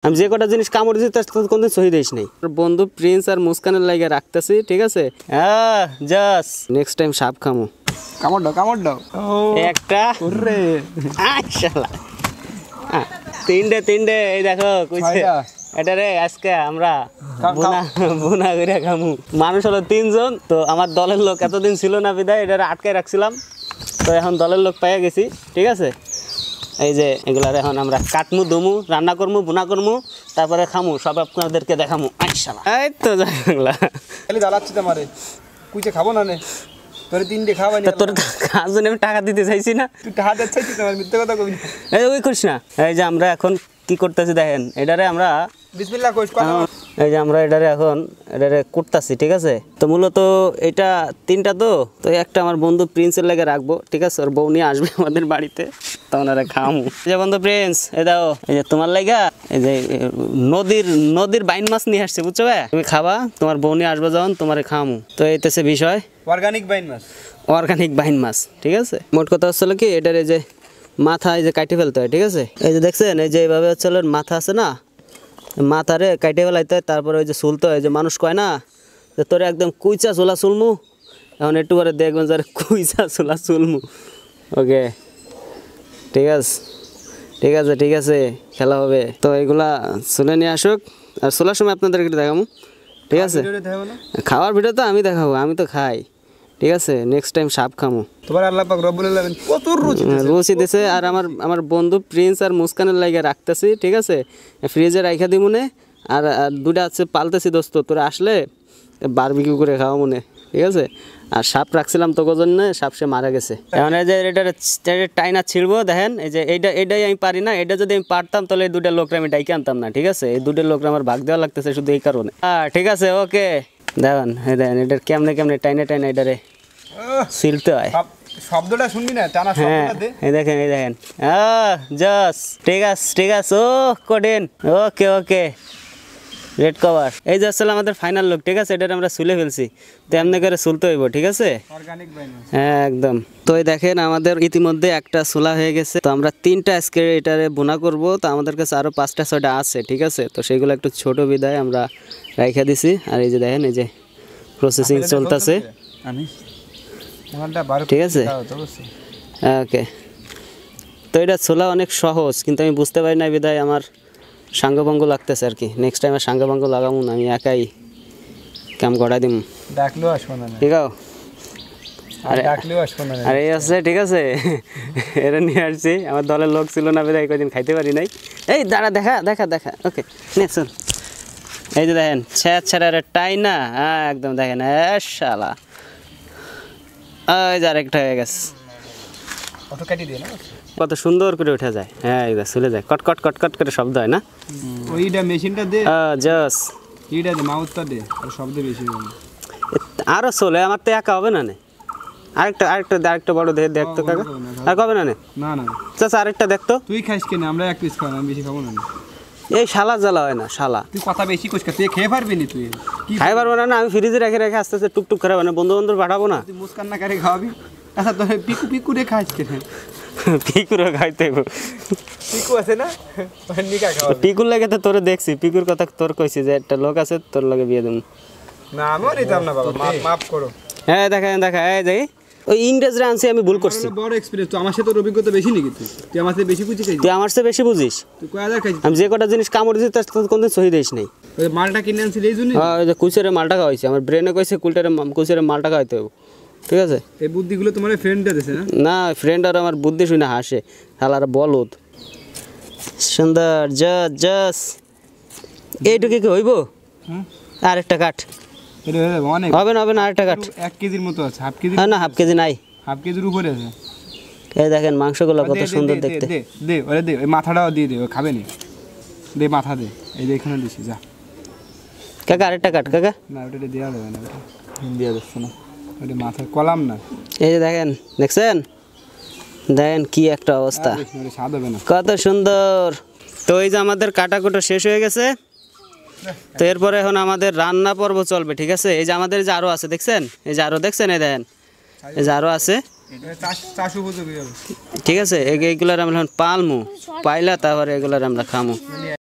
আমি যে কটা জিনিস কামড় দিছি তার কোনদিন সহি দিস নাই। বন্ধু প্রিন্স আর মুস্কানের লাগে রাখতেছি, ঠিক আছে? হ্যাঁ জাস নেক্সট টাইম সাপ খামু। কামড় দাও একটা ওরে আশালা তিনটে এই দেখো কইছে এটা রে আজকে আমরা বোনা করে খামু। মানুষ হলো 3 জন, তো আমার দলের লোক এতদিন ছিল না বিদায় এটা আটকে রাখছিলাম, তো এখন দলের লোক পেয়ে গেছি, ঠিক আছে? এই যে এগুলার এখন আমরা কাটমু, দমু, রান্না করমু, বোনা করমু, তারপরে খামু, সব আপনাদেরকে দেখামু। আইসালা এই তো যাইলা খালি জ্বালাচ্ছি তোমারে, কুইছে খাবো না নে তোরে 3টে খাওয়াই না। তোর কাজ আমি টাকা দিতে চাইছি না, তুই টাকা দিতে চাইছিস আমার মিথ্যা কথা কইনি। এই ওই করিস না। এই যে আমরা এখন কি করতেছি দেখেন, এটারে আমরা বিসমিল্লাহ কইস কথা। এই যে আমরা এটারে এখন কুটতাছি, ঠিক আছে? তো মূলত এটা 3টা, তো একটা আমার বন্ধু প্রিন্সের লাগে রাখবো, ঠিক আছে? ওর বউ নিয়ে আসবে আমাদের বাড়িতে, তো ওনারা খামু। এই যে বন্ধু প্রিন্স, এই দাও, এই যে তোমার লাগা এই যে নদীর বাইন মাছ নিয়ে আসছে, বুঝছো? তুমি খাবা, তোমার বউ নিয়ে আসবে যখন তোমারে খামু। তো এইতেছে বিষয়, অর্গানিক বাইন মাছ, ঠিক আছে? মোট কথা হচ্ছিল কি, এটার এই যে মাথা এই যে কাটি ফেলতে হয়, ঠিক আছে? এই যে দেখছেন, এই যে এইভাবে হচ্ছে মাথা আছে না, মাথারে কাটে ফেলাইতে হয়, তারপরে ওই যে চুলতে হয়, যে মানুষ কয় না যে তোরে একদম কুইচা চুলা চুলমু, এখন একটু করে দেখবেন যে কুইচা চুলা চুলমু। ওকে, ঠিক আছে খেলা হবে। তো এগুলা চুলে নিয়ে আসুক, আর চুলার সময় আপনাদেরকে দেখাবো, ঠিক আছে? খাওয়ার ভিডিও তো আমি দেখাবো, আমি তো খাই, ঠিক আছে? নেক্সট টাইম সাপ খামু। তোমার আল্লাহ পাক রব্বুল আলামিন কত রুচি দিছে। আর আমার বন্ধু প্রিন্স আর মুস্কানের লাগে রাখতেছি, ঠিক আছে? ফ্রিজে রাখা দিব মনে, আর 2টা আছে পালতেছি দোস্ত, তোরা আসলে বারবিকিউ করে খাওয়া মনে, ঠিক আছে? আর সাপ রাখছিলাম তোর জন্য, সাপ সে মারা গেছে। এখন এই যে এটা টাইনা ছিড়বো, দেখেন এই যে এইটাই আমি পারি না। এটা যদি আমি পারতাম তাহলে এই 2টা লোকরা আমি ডাইকে আনতাম না, ঠিক আছে? এই 2টা লোকরা আমার ভাগ দেওয়া লাগতেছে শুধু এই কারণে। ঠিক আছে, ওকে। দেখেন এটার কেমনে টাইনা এটারে ছিলতে হয়। শব্দটা শুনবি না, টানা শব্দটা দে। এই দেখেন জাস ঠিক আছে ও কোডেন, ওকে রেড কভার। এই যে আসলে আমাদের ফাইনাল লুক, ঠিক আছে? এটা আমরা সুলে ফেলছি, তো এমনি করে সুলতে হইব, ঠিক আছে? অর্গানিক বাইন মাছ, হ্যাঁ একদম। তো এই দেখেন আমাদের ইতিমধ্যে একটা সুলা হয়ে গেছে, তো আমরা 3টা আজকে এটারে বোনা করব। তো আমাদের কাছে আরো 5টা 6টা আছে, ঠিক আছে? তো সেগুলো একটু ছোট বিদায় আমরা রাইখা দিছি। আর এই যে দেখেন এই যে প্রসেসিং চলতেছে, ঠিক আছে? ওকে। তো এটা ছোলা অনেক সহজ, কিন্তু আমি বুঝতে পারি না বিদায় আমার সাঙ্গভঙ্গ লাগতেছে আর কি। নেক্সট টাইম আর সাঙ্গভঙ্গ লাগাবো না, আমি একাই কাম গড়াই দিম। ডাকলেও আসবো না, ঠিক আছে? আর এই আছে, ঠিক আছে? এটা নিয়ে আসছি, আমার দলের লোক ছিল না বিদায় কদিন খাইতে পারি নাই। এই দাঁড়া, দেখা ওকে নে শোন। এই যে দেখেন ছেড়া টাই না, হ্যাঁ একদম দেখেন শালা। ওই যে আরেকটা হয়ে গেছে, কত সুন্দর করে উঠে যায়। হ্যাঁ এই চলে যায়, কট করে শব্দ হয় না? ওইটা মেশিনটা দে, জাস এইটা দে, মাউথটা দে, আর শব্দ বেশি হবে। আরো চলে, আমার তো একা হবে না। আরেকটা বড় দেখতো কাকা, আর কবে না? না চাচা আরেকটা দেখতো। তুই খাইস কেন? আমরা 1 পিস খাবো, আমি বেশি খাবো না। এই শালা জ্বালা হয় না শালা, তুই কথা বেশি কইস, তুই খেয়ে পারবি না? তুই খাই পারবো না, আমি ফ্রিজে রেখে আস্তে আস্তে টুকটুক করে বন্ধু পাঠাবো না। তুই মুস্কান না করে খাওয়াবি। আচ্ছা তোর পিকু রে খাইস কেন? পিকুরে খাইতে পিকু আছে না, পিকুর লাগে তো তোরে দেখছি, পিকুর কথা তোর কইছি যে একটা লোক আছে তোর লগে বিয়ে দেব না। আমিও নিতাম না বাবা, মাফ করো। হ্যাঁ দেখা এই যাই ওই ইংরেজরা আনছি, আমি ভুল করছি। বড় এক্সপেরিয়েন্স তো, আমার সাথে তোর অভিজ্ঞতা বেশি নাকি? তুই আমার সাথে বেশি বুঝিস, তুই আমার সাথে বেশি বুঝিস। তুই কয় হাজার খাইছিস? আমি যে কটা জিনিস কামড় দিছি তার কোনদিন সহি দিস নাই। ওই মালটা কিনে আনছিস এই জন্য? হ্যাঁ ওই যে কুচেরে মালটা খাওয়াইছে, আমার ব্রেনে কইছে কুচেরে মালটা খাওয়াইতে হবে, ঠিক আছে? এই বুদ্ধিগুলো তোমার ফ্রেন্ডটা দিছে না? না ফ্রেন্ড আর আমার বুদ্ধি শুনে হাসে, শালারা বলদ। সুন্দর জাস এইটুকু কি হইব? আরেকটা কাট হবে না, আরেকটা কাট। 1 কেজির মতো আছে, হাফ কেজি না হাফ কেজি নাই, হাফ কেজির উপরে আছে। এই দেখেন মাংসগুলো কত সুন্দর দেখতে। দে ওই মাথাটাও দিয়ে দে, ও খাবে নি। দে মাথা দে, এই যে এখানে দিছি, যা কাকা আরেকটা কাট কাকা। না ওটা দেওয়া যাবে না, ওটা দেওয়া যাচ্ছে না, ওটা মাথায় কলাম না। এই যে দেখছেন কি একটা অবস্থা, স্বাদ হবে না, কত সুন্দর। তো এই যে আমাদের কাটাকুটো শেষ হয়ে গেছে, তো এরপরে এখন আমাদের রান্না পর্ব চলবে, ঠিক আছে? এই যে আমাদের যে আরো আছে দেখছেন, এই যে আরো দেখছেন, এই দেখেন এই যে আরো আছে, ঠিক আছে? এইগুলার আমরা পালমু, পাইলা তারপরে এগুলার আমরা খামু।